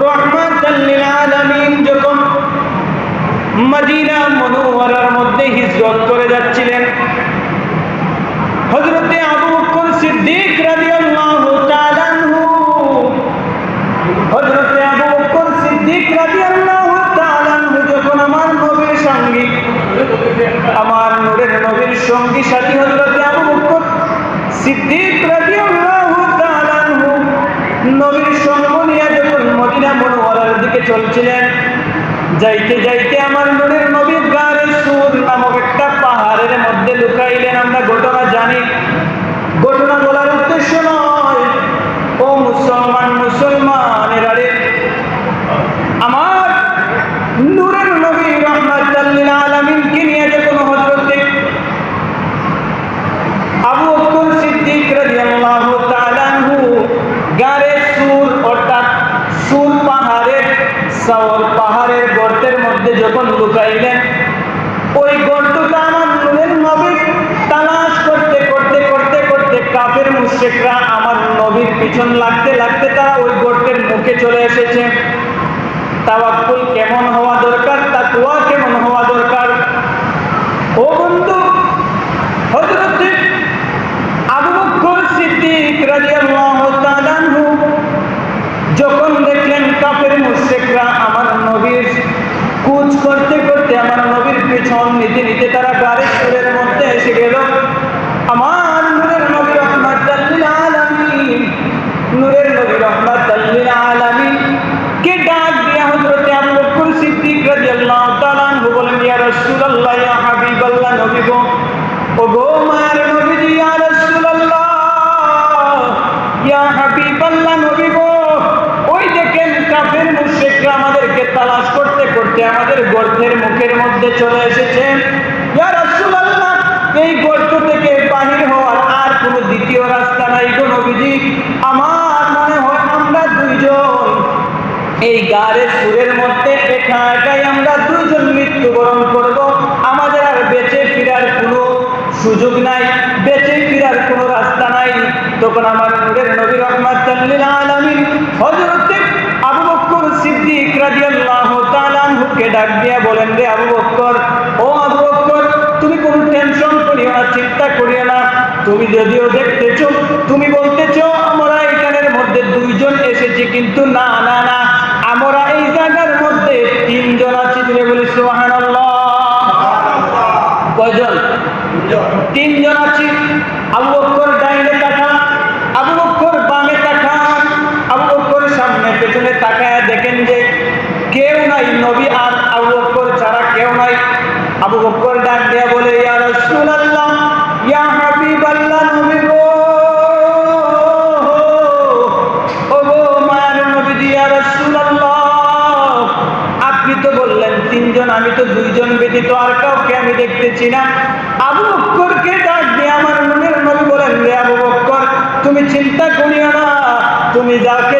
রাহমাতাল লিল আলামিন যখন মদিনা মুনাওয়ারার মধ্যে হিজরত করে যাচ্ছিলেন, হযরতে আবু বকর সিদ্দিক রাদিয়াল্লাহু তাআলা আনহু, হযরতে আবু বকর সিদ্দিক রাদিয়াল্লাহু তাআলা আনহু যখন আমার নবীর সঙ্গী, আমার নূরের নবীর সঙ্গী সাথী হযরতে আবু বকর সিদ্দিক রাদিয়াল্লাহু তাআলা আনহু নবীর সঙ্গ নিয়ে যখন মদিনা মুনাওয়ারার দিকে চলছিলেন, যাইতে যাইতে আমার নূরের নবী গারে সুর নামক একটা পাহাড়ের মধ্যে লুকাইলেন। আমরা ঘটনা জানি, ঘটনা বলার উদ্দেশ্য নয়। ও মুসলমানেরা রে, আমার নূরের নবী রাহমাতাল লিল আলামিনকে নিয়ে যখন হযরতে আবু বকর সিদ্দিক রাদিয়াল্লাহু তাআলা আনহু গারে সুর অর্থাৎ সুর পাহাড়ের সাওর পাহাড়ের গর্তের মধ্যে যখন লুকাইলেন, ওই গর্তটা আমার নূরের নবী তালাশ করতে করতে করতে করতে কাফের মুশরিকরা আমার নবীর পিছন লাগতে লাগতে তারা ওই গর্তের মুখে চলে এসেছে। তাওয়াক্কুল কেমন হওয়া দরকার, তাকওয়া কেমন হওয়া দরকার। ও বন্ধু, হযরত আবু বকর সিদ্দিক রাদিয়াল্লাহু তাআলা আনহু যখন দেখলেন কাফের মুশরিকরা আমার নবীর কুচ করতে করতে আমার নবীর পিছন নিতে নিতে তারা গারে সুরের মধ্যে এসে গেল, আমার নূরের নবী রাহমাতাল লিল আলামিন, নূরের নবী রাহমাতাল লিল আলামিন কে ডাক দিয়া হযরতে আবু বকর সিদ্দিক রাদিয়াল্লাহু তাআলা আনহু বলেন, ইয়া রাসূলুল্লাহ, ইয়া হাবিবাল্লাহ, নবী গো, ও গো মায়ের নবীজি, ইয়া রাসূলুল্লাহ, ইয়া হাবিবাল্লাহ, নবী গো, ওই দেখেন কাফের মুশরিকরা আমাদেরকে তালাশ করতে করতে আমাদের গর্তের মুখের মধ্যে চলে এসেছে। ইয়া রাসূলুল্লাহ, এই গর্ত থেকে বাহির হওয়ার আর কোনো দ্বিতীয় রাস্তা নাই গো নবীজি। আমার মনে হয় আমরা দুইজন এই গারে সুরের মধ্যে একা একাই আমরা দুইজন মৃত্যুবরণ করব, আমাদের আর বেঁচে ফেরার কোনো সুযোগ নাই, বেঁচে ফেরার কোনো রাস্তা নাই। তখন আমার নূরের নবী রাহমাতাল লিল আলামিন হযরত আবু বকর সিদ্দিক রাদিয়াল্লাহু তাআলা আনহুকে ডাক দিয়া বলেন, রে আবু বকর, ও আবু বকর, তুমি কোনো টেনশন করিও না, চিন্তা করিও না। তুমি যদিও দেখতেছো, তুমি বলতেছো আমরা এখানের মধ্যে দুইজন এসেছি, কিন্তু না না না, আমরা এই জায়গার মধ্যে তিনজন আছি। তুমি বলি সুবহানাল্লাহ। কয়জন? তিনজন আছি। আবু বকর ডাইনে তাকান, আবু বকর বামে তাকান, আবু বকর সামনে পেছনে তাকায় দেখেন যে কেউ নাই, নবী আর আবু বকর ছাড়া কেউ নাই। আবু বকর ডাক দেয়া বলে, ইয়া রাসূলুল্লাহ, ইয়া হাবিবাল্লাহ, নবী গো, ও গো মায়ের নবীজি, ইয়া রাসূলুল্লাহ, আপনি তো বললেন তিনজন, আমি তো দুইজন ব্যতীত আর কাউকে আমি দেখতেছি না। আবু বকরকে ডাক দিয়ে আমার নূরের নবী বলেন, রে আবু বকর, তুমি চিন্তা করিও না, তুমি যাকে